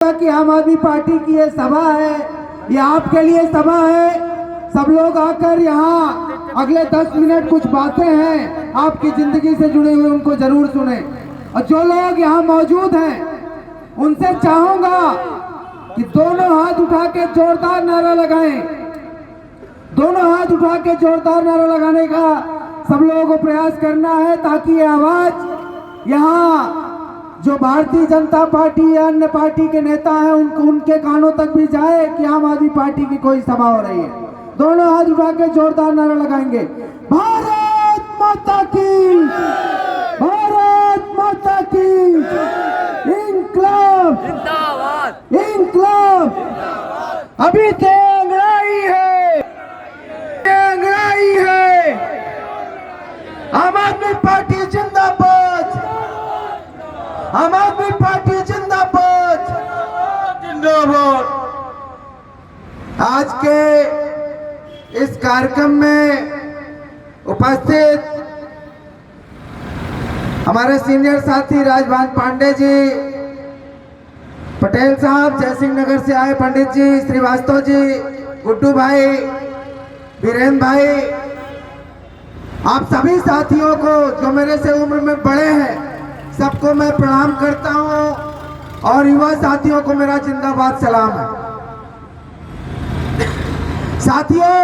कि आम आदमी पार्टी की ये सभा है, ये आपके लिए सभा है। सब लोग आकर यहाँ अगले 10 मिनट कुछ बातें हैं आपकी जिंदगी से जुड़े हुए, उनको जरूर सुने। और जो लोग यहाँ मौजूद हैं उनसे चाहूंगा कि दोनों हाथ उठा के जोरदार नारा लगाएं। दोनों हाथ उठा के जोरदार नारा लगाने का सब लोगों को प्रयास करना है, ताकि ये आवाज यहाँ जो भारतीय जनता पार्टी या अन्य पार्टी के नेता हैं उनके कानों तक भी जाए कि आम आदमी पार्टी की कोई सभा हो रही है। दोनों हाथ उठा के जोरदार नारा लगाएंगे, भारत माता की, भारत माता की, इंकलाब जिंदाबाद, इंकलाब। अभी तो अंग्रेजी है, अंग्रेजी है। आम आदमी पार्टी जिंदाबाद, आम आदमी पार्टी जिंदाबाद, जिंदाबाद। आज के इस कार्यक्रम में उपस्थित हमारे सीनियर साथी राजभान पांडे जी, पटेल साहब, जयसिंह नगर से आए पंडित जी, श्रीवास्तव जी, गुड्डू भाई, वीरेंद्र भाई, आप सभी साथियों को जो मेरे से उम्र में बड़े हैं सबको मैं प्रणाम करता हूं, और युवा साथियों को मेरा जिंदाबाद सलाम है। साथियों,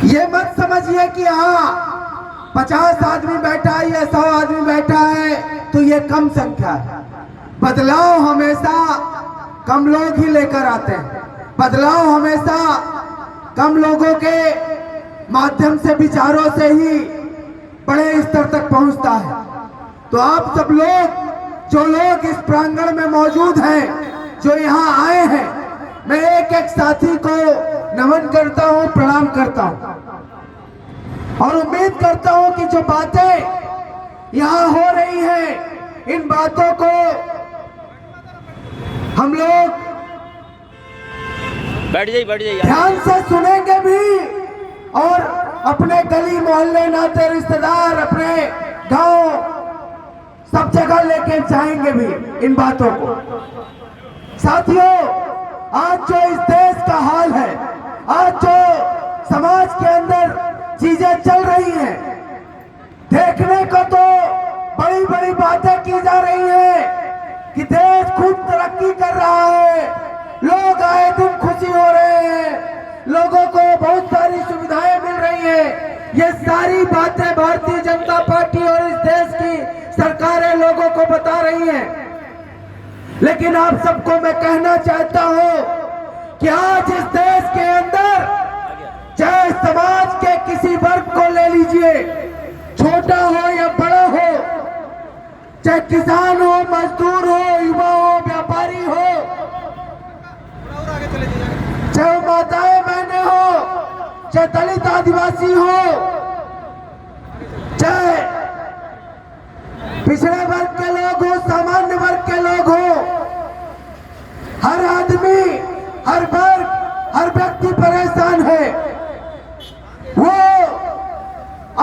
ये मत समझिए कि हाँ 50 आदमी बैठा है या 100 आदमी बैठा है तो ये कम संख्या है। बदलाव हमेशा कम लोग ही लेकर आते हैं। बदलाव हमेशा कम लोगों के माध्यम से, विचारों से ही बड़े स्तर तक पहुंचता है। तो आप सब लोग, जो लोग इस प्रांगण में मौजूद हैं, जो यहाँ आए हैं, मैं एक एक साथी को नमन करता हूं, प्रणाम करता हूं, और उम्मीद करता हूं कि जो बातें यहाँ हो रही हैं, इन बातों को हम लोग बैठ जाइए ध्यान से सुनेंगे भी, और अपने गली मोहल्ले, नाते रिश्तेदार, अपने गांव, सब जगह लेके जाएंगे भी इन बातों को। साथियों, आज जो इस देश का हाल है, आज जो समाज के अंदर चीजें चल रही हैं, देखने को तो बड़ी बड़ी बातें की जा रही हैं कि देश खूब तरक्की कर रहा है, लोग आए दिन खुशी हो रहे हैं, लोगों को बहुत सारी सुविधाएं मिल रही हैं। ये सारी बातें भारतीय जनता पार्टी और इस देश की सरकारें लोगों को बता रही हैं। लेकिन आप सबको मैं कहना चाहता हूं कि आज इस देश के अंदर, चाहे समाज के किसी वर्ग को ले लीजिए, छोटा हो या बड़ा हो, चाहे किसान हो, मजदूर हो, युवा हो, व्यापारी हो, चाहे माताएं बहनें हो, चाहे दलित आदिवासी हो, चाहे पिछड़े वर्ग के लोग हो, सामान्य वर्ग के लोग हो, हर आदमी, हर वर्ग, हर व्यक्ति परेशान है। वो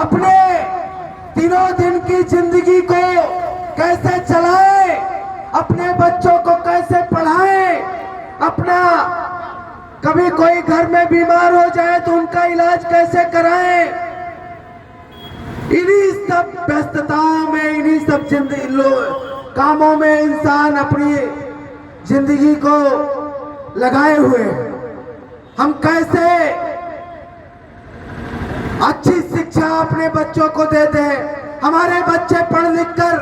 अपने दिनों दिन की जिंदगी को कैसे चलाए, अपने बच्चों को कैसे पढ़ाए, अपना कभी कोई घर में बीमार हो जाए तो उनका इलाज कैसे कराएं, इन्हीं सब व्यस्तताओं में, इन्हीं सब कामों में इंसान अपनी जिंदगी को लगाए हुए। हम कैसे अच्छी शिक्षा अपने बच्चों को दे दें, हमारे बच्चे पढ़ लिख कर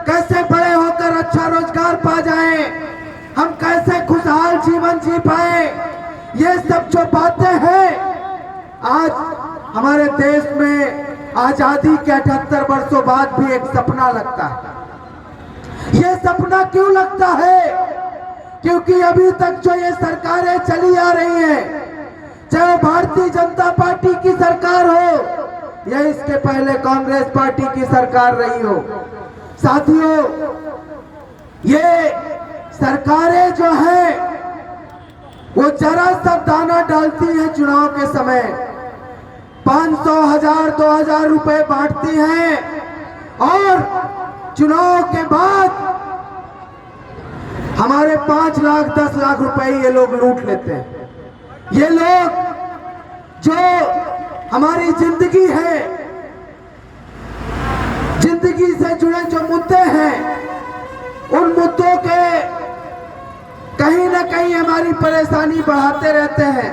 कैसे बड़े होकर अच्छा रोजगार पा जाएं, हम कैसे खुशहाल जीवन जी पाए, ये सब जो बातें हैं, आज हमारे देश में आजादी के 78 वर्षों बाद भी एक सपना लगता है। ये सपना क्यों लगता है? क्योंकि अभी तक जो ये सरकारें चली आ रही हैं, चाहे भारतीय जनता पार्टी की सरकार हो या इसके पहले कांग्रेस पार्टी की सरकार रही हो, साथियों, ये सरकारें जो हैं वो जरा सा दाना डालती है चुनाव के समय, 500, 1000, 2000 रुपए बांटती हैं, और चुनाव के बाद हमारे 5 लाख 10 लाख रुपए ये लोग लूट लेते हैं। ये लोग जो हमारी जिंदगी है, जिंदगी से जुड़े जो मुद्दे हैं, उन मुद्दों के कहीं ना कहीं हमारी परेशानी बढ़ाते रहते हैं।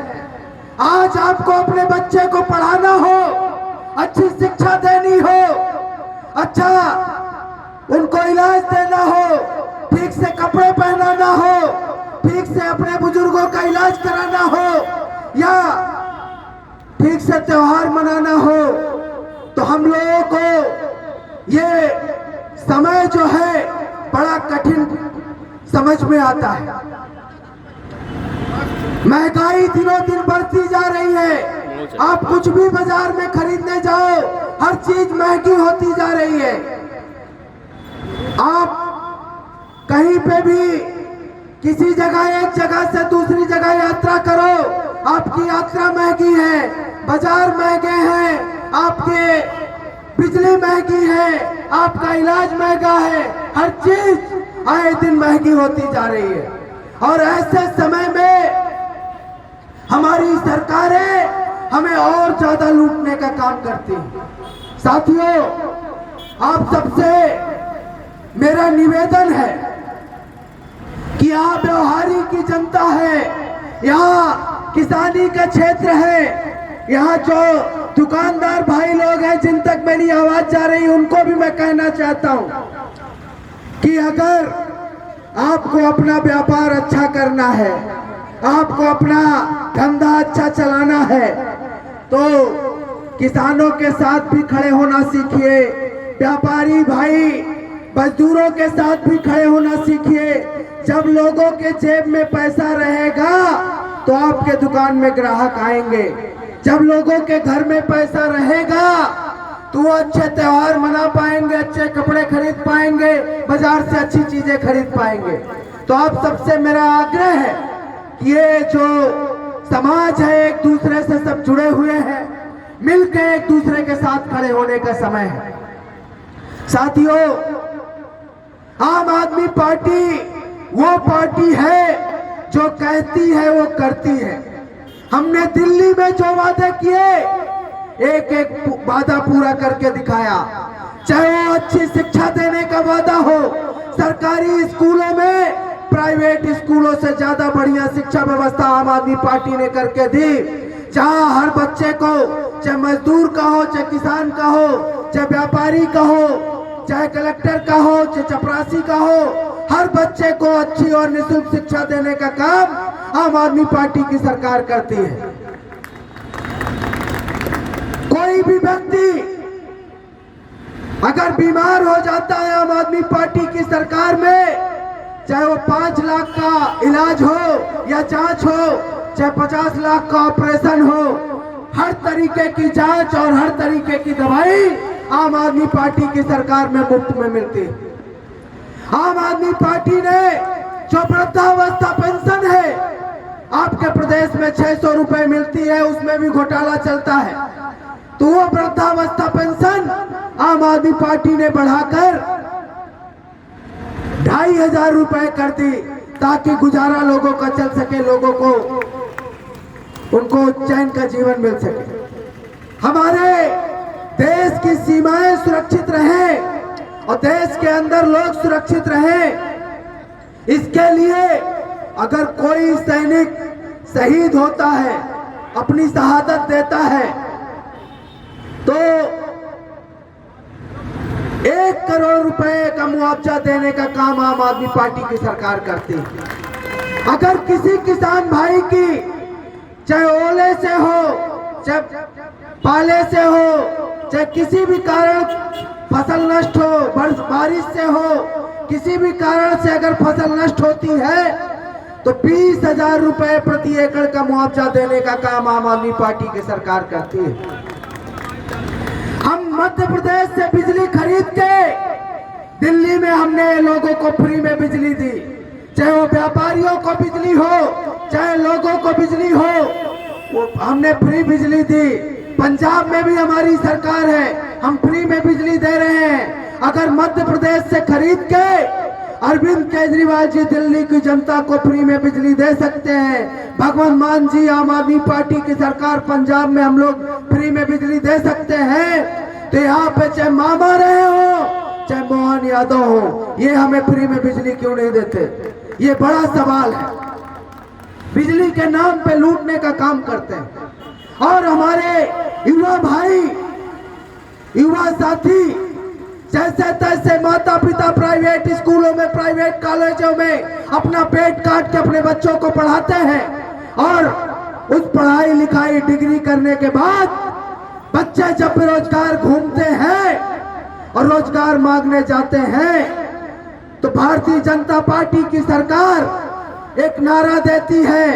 आज आपको अपने बच्चे को पढ़ाना हो, अच्छी शिक्षा देनी हो, अच्छा उनको इलाज देना हो, ठीक से कपड़े पहनाना हो, ठीक से अपने बुजुर्गों का इलाज कराना हो, या ठीक से त्योहार मनाना हो, तो हम लोगों को ये समय जो है बड़ा कठिन समझ में आता है। महंगाई दिनों दिन बढ़ती जा रही है। आप कुछ भी बाजार में खरीदने जाओ, हर चीज महंगी होती जा रही है। आप कहीं पे भी किसी जगह, एक जगह से दूसरी जगह यात्रा करो, आपकी यात्रा महंगी है, बाजार महंगे हैं, आपके बिजली महंगी है, आपका इलाज महंगा है, हर चीज आए दिन महंगी होती जा रही है। और ऐसे समय में हमारी सरकारें हमें और ज्यादा लूटने का काम करती हैं। साथियों, आप सबसे मेरा निवेदन है कि यहाँ व्यवहारी की जनता है, यहाँ किसानी का क्षेत्र है, यहाँ जो दुकानदार भाई लोग हैं जिन तक मेरी आवाज जा रही है, उनको भी मैं कहना चाहता हूँ कि अगर आपको अपना व्यापार अच्छा करना है, आपको अपना धंधा अच्छा चलाना है, तो किसानों के साथ भी खड़े होना सीखिए, व्यापारी भाई मजदूरों के साथ भी खड़े होना सीखिए। जब लोगों के जेब में पैसा रहेगा तो आपके दुकान में ग्राहक आएंगे। जब लोगों के घर में पैसा रहेगा तो वो अच्छे त्योहार मना पाएंगे, अच्छे कपड़े खरीद पाएंगे, बाजार से अच्छी चीजें खरीद पाएंगे। तो आप सबसे मेरा आग्रह है कि ये जो समाज है, एक दूसरे से सब जुड़े हुए हैं, मिलकर एक दूसरे के साथ खड़े होने का समय है। साथियों, आम आदमी पार्टी वो पार्टी है जो कहती है वो करती है। हमने दिल्ली में जो वादे किए, एक एक वादा पूरा करके दिखाया। चाहे वो अच्छी शिक्षा देने का वादा हो, सरकारी स्कूलों में प्राइवेट स्कूलों से ज्यादा बढ़िया शिक्षा व्यवस्था आम आदमी पार्टी ने करके दी। जहां हर बच्चे को, चाहे मजदूर का हो, चाहे किसान का हो, चाहे व्यापारी का हो, चाहे कलेक्टर का हो, चाहे चपरासी का हो, हर बच्चे को अच्छी और निःशुल्क शिक्षा देने का काम आम आदमी पार्टी की सरकार करती है। कोई भी व्यक्ति अगर बीमार हो जाता है आम आदमी पार्टी की सरकार में, चाहे वो 5 लाख का इलाज हो या जांच हो, चाहे 50 लाख का ऑपरेशन हो, हर तरीके की जांच और हर तरीके की दवाई आम आदमी पार्टी की सरकार में मुफ्त में मिलती है। आम आदमी पार्टी ने जो वृद्धावस्था पेंशन है, आपके प्रदेश में 600 रुपए मिलती है, उसमें भी घोटाला चलता है, तो वो वृद्धावस्था पेंशन आम आदमी पार्टी ने बढ़ाकर 2500 रुपए कर दी, ताकि गुजारा लोगों का चल सके, लोगों को उनको चैन का जीवन मिल सके। हमारे देश की सीमाएं सुरक्षित रहें और देश के अंदर लोग सुरक्षित रहें, इसके लिए अगर कोई सैनिक शहीद होता है, अपनी शहादत देता है, तो 1 करोड़ रुपए का मुआवजा देने का काम आम आदमी पार्टी की सरकार करती है। अगर किसी किसान भाई की, चाहे ओले से हो, चाहे पाले से हो, चाहे किसी भी कारण फसल नष्ट हो, बारिश से हो, किसी भी कारण से अगर फसल नष्ट होती है, तो 20,000 रुपए प्रति एकड़ का मुआवजा देने का काम आम आदमी पार्टी की सरकार करती है। हम मध्य प्रदेश से बिजली खरीद के दिल्ली में हमने लोगों को फ्री में बिजली दी, चाहे वो व्यापारियों को बिजली हो, चाहे लोगों को बिजली हो, वो हमने फ्री बिजली दी। पंजाब में भी हमारी सरकार है, हम फ्री में बिजली दे रहे हैं। अगर मध्य प्रदेश से खरीद के अरविंद केजरीवाल जी दिल्ली की जनता को फ्री में बिजली दे सकते हैं। भगवंत मान जी आम आदमी पार्टी की सरकार पंजाब में हम लोग फ्री में बिजली दे सकते हैं। तो यहाँ पे चाहे मामा रहे हो चाहे मोहन यादव हो, ये हमें फ्री में बिजली क्यों नहीं देते? ये बड़ा सवाल है। बिजली के नाम पे लूटने का काम करते हैं। और हमारे युवा भाई, युवा साथी जैसे तैसे माता पिता प्राइवेट स्कूलों में, प्राइवेट कॉलेजों में अपना पेट काट के अपने बच्चों को पढ़ाते हैं। और उस पढ़ाई लिखाई डिग्री करने के बाद बच्चे जब बेरोजगार घूमते हैं और रोजगार मांगने जाते हैं, तो भारतीय जनता पार्टी की सरकार एक नारा देती है।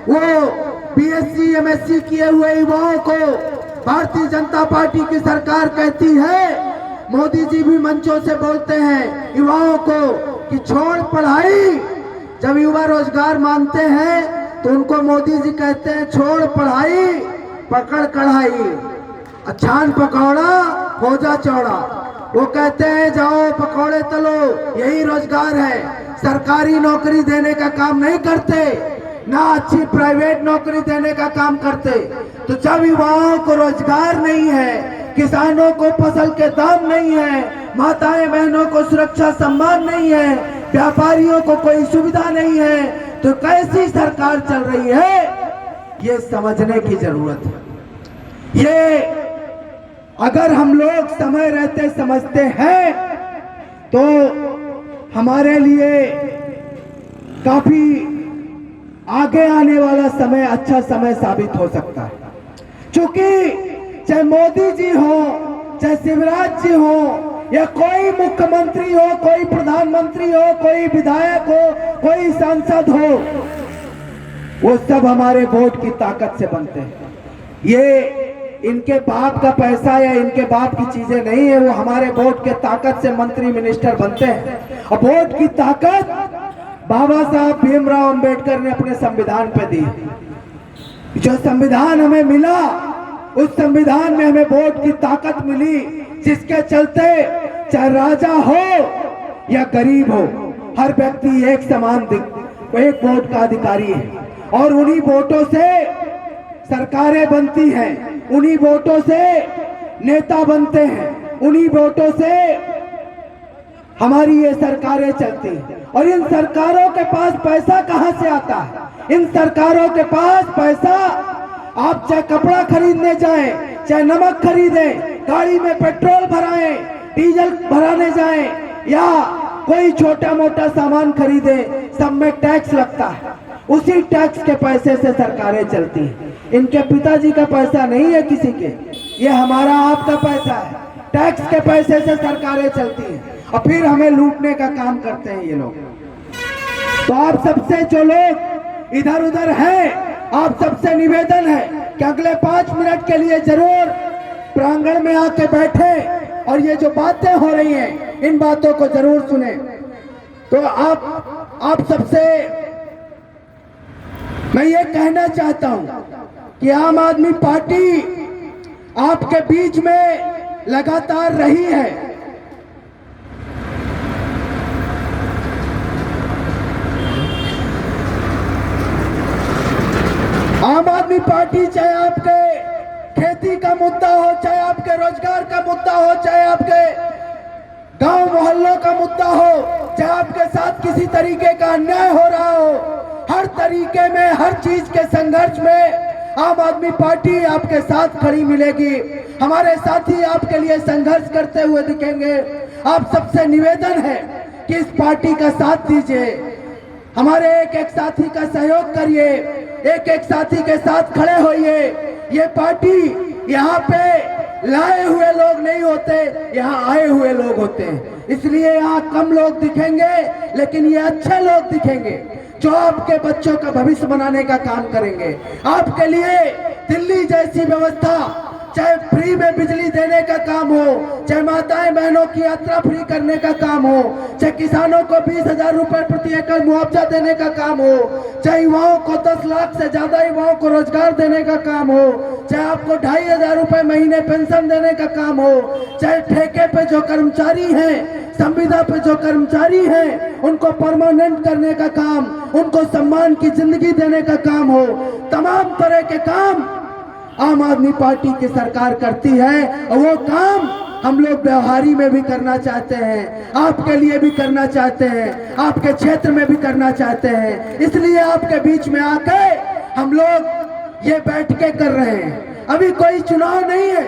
वो बीएससी एमएससी किए हुए युवाओं को भारतीय जनता पार्टी की सरकार कहती है, मोदी जी भी मंचों से बोलते हैं युवाओं को कि छोड़ पढ़ाई। जब युवा रोजगार मांगते हैं तो उनको मोदी जी कहते हैं छोड़ पढ़ाई, पकड़ कढ़ाई, छान पकौड़ा हो जा चौड़ा। वो कहते हैं जाओ पकौड़े तलो, यही रोजगार है। सरकारी नौकरी देने का काम नहीं करते, ना अच्छी प्राइवेट नौकरी देने का काम करते। तो जब युवाओं को रोजगार नहीं है, किसानों को फसल के दाम नहीं है, माताएं बहनों को सुरक्षा सम्मान नहीं है, व्यापारियों को कोई सुविधा नहीं है, तो कैसी सरकार चल रही है, ये समझने की जरूरत है। ये अगर हम लोग समय रहते समझते हैं तो हमारे लिए काफी आगे आने वाला समय अच्छा समय साबित हो सकता है। क्योंकि चाहे मोदी जी हो, चाहे शिवराज जी हो, या कोई मुख्यमंत्री हो, कोई प्रधानमंत्री हो, कोई विधायक हो, कोई सांसद हो, वो सब हमारे वोट की ताकत से बनते हैं। ये इनके बाप का पैसा या इनके बाप की चीजें नहीं है, वो हमारे वोट के ताकत से मंत्री मिनिस्टर बनते हैं। और वोट की ताकत बाबा साहब भीमराव अंबेडकर ने अपने संविधान पे दी। जो संविधान हमें मिला, उस संविधान में हमें वोट की ताकत मिली, जिसके चलते चाहे राजा हो या गरीब हो, हर व्यक्ति एक समान एक वोट का अधिकारी है। और उन्हीं वोटों से सरकारें बनती हैं, उन्हीं वोटों से नेता बनते हैं, उन्हीं वोटों से हमारी ये सरकारें चलती हैं। और इन सरकारों के पास पैसा कहां से आता है? इन सरकारों के पास पैसा, आप चाहे कपड़ा खरीदने जाएं, चाहे नमक खरीदें, गाड़ी में पेट्रोल भराएं, डीजल भराने जाएं, या कोई छोटा मोटा सामान खरीदें, सब में टैक्स लगता है। उसी टैक्स के पैसे से सरकारें चलती हैं। इनके पिताजी का पैसा नहीं है किसी के, ये हमारा आपका पैसा है। टैक्स के पैसे से सरकारें चलती हैं और फिर हमें लूटने का काम करते हैं ये लोग। तो आप सबसे जो लोग इधर उधर हैं, आप सबसे निवेदन है कि अगले 5 मिनट के लिए जरूर प्रांगण में आके बैठे और ये जो बातें हो रही हैं, इन बातों को जरूर सुने। तो आप सबसे मैं ये कहना चाहता हूं कि आम आदमी पार्टी आपके बीच में लगातार रही है। आम आदमी पार्टी चाहे आपके खेती का मुद्दा हो, चाहे आपके रोजगार का मुद्दा हो, चाहे आपके गांव मोहल्लों का मुद्दा हो, चाहे आपके साथ किसी तरीके का अन्याय हो रहा हो, हर तरीके में, हर चीज के संघर्ष में आम आदमी पार्टी आपके साथ खड़ी मिलेगी। हमारे साथी आपके लिए संघर्ष करते हुए दिखेंगे। आप सबसे निवेदन है कि इस पार्टी का साथ दीजिए, हमारे एक एक साथी का सहयोग करिए, एक एक साथी के साथ खड़े होइए। ये पार्टी यहाँ पे लाए हुए लोग नहीं होते, यहाँ आए हुए लोग होते हैं। इसलिए यहाँ कम लोग दिखेंगे, लेकिन ये अच्छे लोग दिखेंगे जो आपके बच्चों का भविष्य बनाने का काम करेंगे। आपके लिए दिल्ली जैसी व्यवस्था, चाहे फ्री में बिजली देने का काम हो, चाहे माताएं बहनों की यात्रा फ्री करने का काम हो, चाहे किसानों को 20,000 रुपए प्रति एकड़ मुआवजा देने का काम हो, चाहे युवाओं को 10 लाख से ज्यादा युवाओं को रोजगार देने का काम हो, चाहे आपको 2,500 रुपए महीने पेंशन देने का काम हो, चाहे ठेके पे जो कर्मचारी हैं, संविदा पे जो कर्मचारी हैं, उनको परमानेंट करने का काम, उनको सम्मान की जिंदगी देने का काम हो, तमाम तरह के काम आम आदमी पार्टी की सरकार करती है। और वो काम हम लोग व्यवहारी में भी करना चाहते हैं, आपके लिए भी करना चाहते हैं, आपके क्षेत्र में भी करना चाहते हैं। इसलिए आपके बीच में आके हम लोग ये बैठकें कर रहे हैं। अभी कोई चुनाव नहीं है,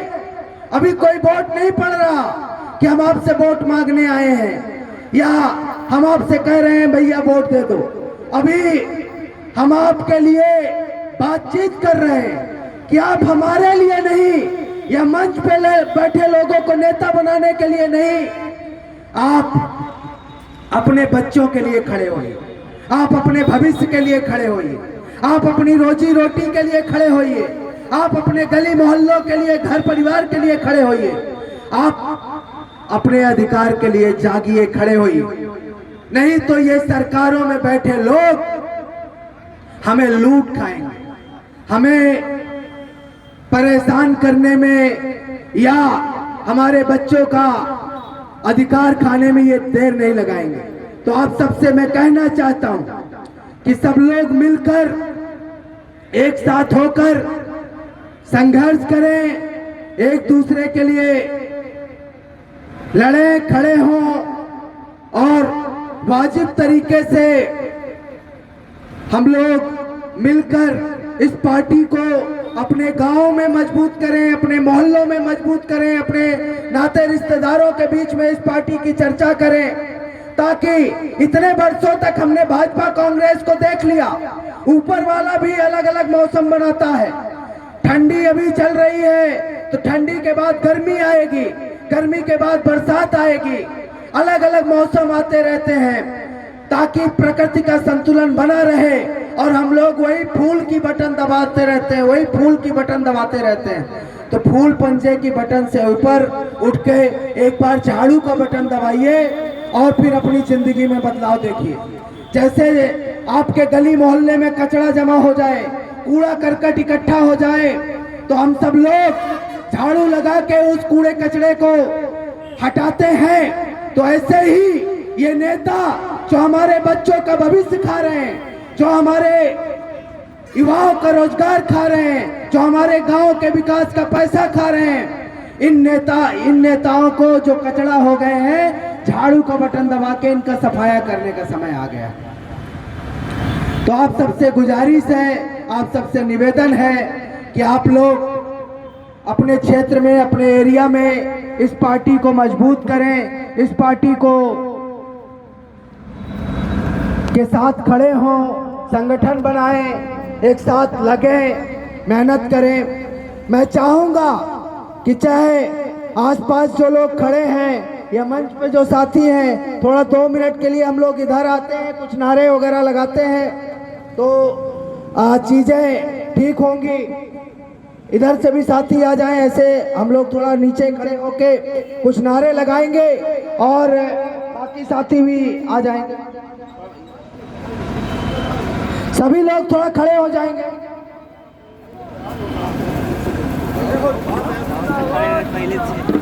अभी कोई वोट नहीं पड़ रहा कि हम आपसे वोट मांगने आए हैं या हम आपसे कह रहे हैं भैया वोट दे दो। अभी हम आपके लिए बातचीत कर रहे हैं कि आप हमारे लिए नहीं, या मंच पे बैठे लोगों को नेता बनाने के लिए नहीं, आप अपने बच्चों के लिए खड़े होइए, आप अपने भविष्य के लिए खड़े होइए, आप अपनी रोजी रोटी के लिए खड़े होइए, आप अपने गली मोहल्लों के लिए, घर परिवार के लिए खड़े होइए, आप अपने अधिकार के लिए जागिए, खड़े होइए। नहीं तो ये सरकारों में बैठे लोग हमें लूट खाएंगे, हमें परेशान करने में या हमारे बच्चों का अधिकार खाने में ये देर नहीं लगाएंगे। तो आप सबसे मैं कहना चाहता हूं कि सब लोग मिलकर एक साथ होकर संघर्ष करें, एक दूसरे के लिए लड़े, खड़े हों और वाजिब तरीके से हम लोग मिलकर इस पार्टी को अपने गांव में मजबूत करें, अपने मोहल्लों में मजबूत करें, अपने नाते रिश्तेदारों के बीच में इस पार्टी की चर्चा करें, ताकि इतने वर्षों तक हमने भाजपा कांग्रेस को देख लिया, ऊपर वाला भी अलग अलग मौसम बनाता है। ठंडी अभी चल रही है तो ठंडी के बाद गर्मी आएगी, गर्मी के बाद बरसात आएगी, अलग अलग मौसम आते रहते हैं ताकि प्रकृति का संतुलन बना रहे। और हम लोग वही फूल की बटन दबाते रहते हैं, वही फूल की बटन दबाते रहते हैं। तो फूल पंजे की बटन से ऊपर उठ के एक बार झाड़ू का बटन दबाइए और फिर अपनी जिंदगी में बदलाव देखिए। जैसे आपके गली मोहल्ले में कचरा जमा हो जाए, कूड़ा करकट इकट्ठा हो जाए, तो हम सब लोग झाड़ू लगा के उस कूड़े कचरे को हटाते हैं। तो ऐसे ही ये नेता जो हमारे बच्चों का भविष्य खा रहे हैं, जो हमारे युवाओं का रोजगार खा रहे हैं, जो हमारे गांव के विकास का पैसा खा रहे हैं, इन नेताओं को जो कचरा हो गए हैं, झाड़ू का बटन दबा के इनका सफाया करने का समय आ गया। तो आप सबसे गुजारिश है, आप सबसे निवेदन है कि आप लोग अपने क्षेत्र में, अपने एरिया में इस पार्टी को मजबूत करें, इस पार्टी को के साथ खड़े हों, संगठन बनाएं, एक साथ लगे, मेहनत करें। मैं चाहूंगा कि चाहे आसपास जो लोग खड़े हैं या मंच पे जो साथी हैं, थोड़ा 2 मिनट के लिए हम लोग इधर आते हैं, कुछ नारे वगैरह लगाते हैं तो चीजें ठीक होंगी। इधर से भी साथी आ जाएं, ऐसे हम लोग थोड़ा नीचे खड़े होके कुछ नारे लगाएंगे और बाकी साथी भी आ जाएंगे। सभी लोग थोड़ा खड़े हो जाएंगे। पहले से